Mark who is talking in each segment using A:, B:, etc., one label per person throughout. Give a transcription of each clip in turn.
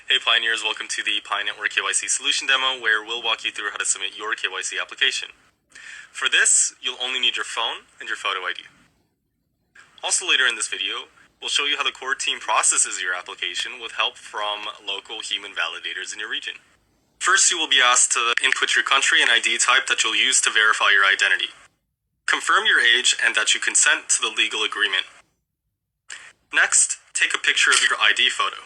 A: Hey Pioneers, welcome to the Pi Network KYC solution demo where we'll walk you through how to submit your KYC application. For this, you'll only need your phone and your photo ID. Also later in this video, we'll show you how the core team processes your application with help from local human validators in your region. First, you will be asked to input your country and ID type that you'll use to verify your identity. Confirm your age and that you consent to the legal agreement. Next, take a picture of your ID photo.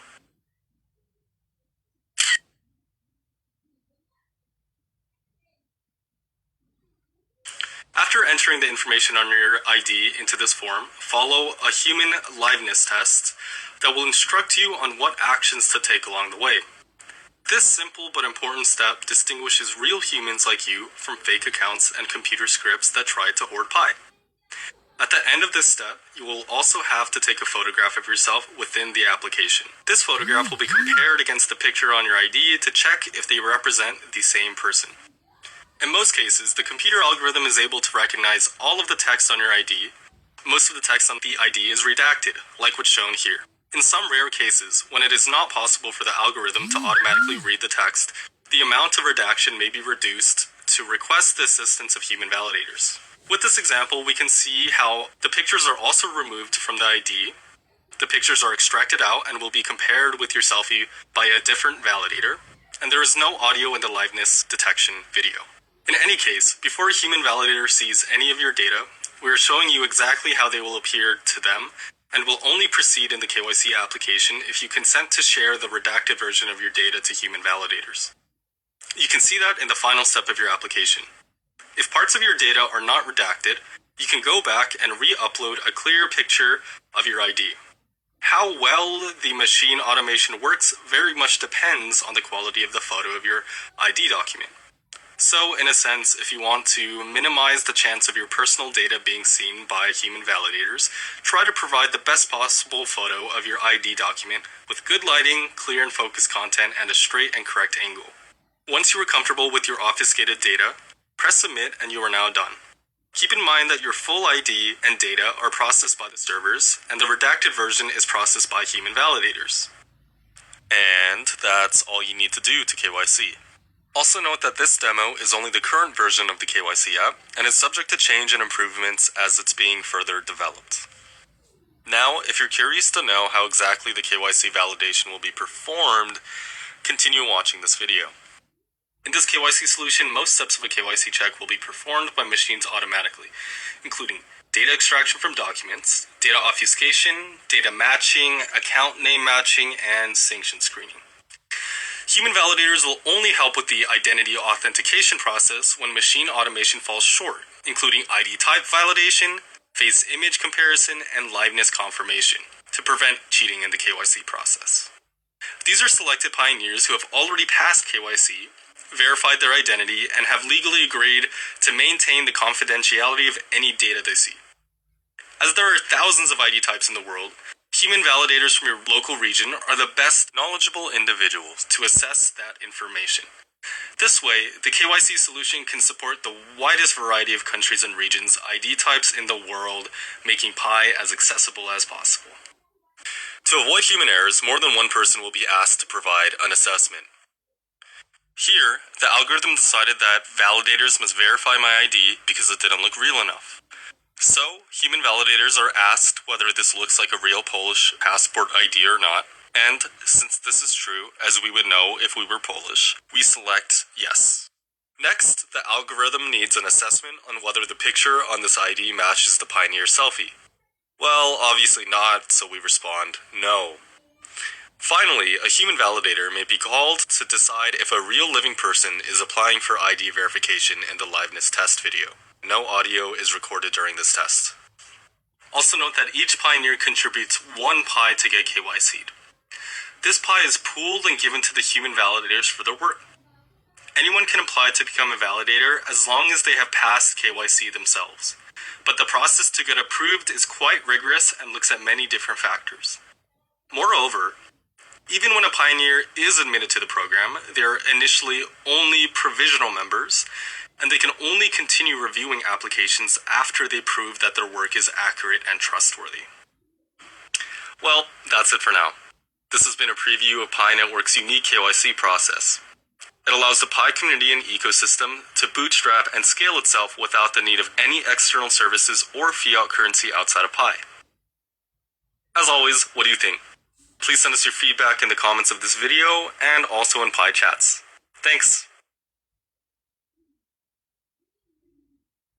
A: After entering the information on your ID into this form, follow a human liveness test that will instruct you on what actions to take along the way. This simple but important step distinguishes real humans like you from fake accounts and computer scripts that try to hoard pi. At the end of this step, you will also have to take a photograph of yourself within the application. This photograph will be compared against the picture on your ID to check if they represent the same person. In most cases, the computer algorithm is able to recognize all of the text on your ID. Most of the text on the ID is redacted, like what's shown here. In some rare cases, when it is not possible for the algorithm to automatically read the text, the amount of redaction may be reduced to request the assistance of human validators. With this example, we can see how the pictures are also removed from the ID. The pictures are extracted out and will be compared with your selfie by a different validator, and there is no audio in the liveness detection video. In any case, before a human validator sees any of your data, we are showing you exactly how they will appear to them and will only proceed in the KYC application if you consent to share the redacted version of your data to human validators. You can see that in the final step of your application. If parts of your data are not redacted, you can go back and re-upload a clear picture of your ID. How well the machine automation works very much depends on the quality of the photo of your ID document. So, in a sense, if you want to minimize the chance of your personal data being seen by human validators, try to provide the best possible photo of your ID document with good lighting, clear and focused content, and a straight and correct angle. Once you are comfortable with your obfuscated data, press submit and you are now done. Keep in mind that your full ID and data are processed by the servers, and the redacted version is processed by human validators. And that's all you need to do to KYC. Also note that this demo is only the current version of the KYC app and is subject to change and improvements as it's being further developed. Now, if you're curious to know how exactly the KYC validation will be performed, continue watching this video. In this KYC solution, most steps of a KYC check will be performed by machines automatically, including data extraction from documents, data obfuscation, data matching, account name matching, and sanction screening. Human validators will only help with the identity authentication process when machine automation falls short, including ID type validation, face image comparison, and liveness confirmation, to prevent cheating in the KYC process. These are selected pioneers who have already passed KYC, verified their identity, and have legally agreed to maintain the confidentiality of any data they see. As there are thousands of ID types in the world, human validators from your local region are the best knowledgeable individuals to assess that information. This way, the KYC solution can support the widest variety of countries and regions' ID types in the world, making Pi as accessible as possible. To avoid human errors, more than one person will be asked to provide an assessment. Here, the algorithm decided that validators must verify my ID because it didn't look real enough. So, human validators are asked whether this looks like a real Polish passport ID or not, and since this is true, as we would know if we were Polish, we select yes. Next, the algorithm needs an assessment on whether the picture on this ID matches the Pioneer selfie. Well, obviously not, so we respond no. Finally, a human validator may be called to decide if a real living person is applying for ID verification in the liveness test video. No audio is recorded during this test. Also note that each pioneer contributes 1 pi to get KYC'd. This pi is pooled and given to the human validators for their work. Anyone can apply to become a validator as long as they have passed KYC themselves. But the process to get approved is quite rigorous and looks at many different factors. Moreover, even when a pioneer is admitted to the program, they are initially only provisional members, and they can only continue reviewing applications after they prove that their work is accurate and trustworthy. Well, that's it for now. This has been a preview of Pi Network's unique KYC process. It allows the Pi community and ecosystem to bootstrap and scale itself without the need of any external services or fiat currency outside of Pi. As always, what do you think? Please send us your feedback in the comments of this video and also in Pi chats. Thanks!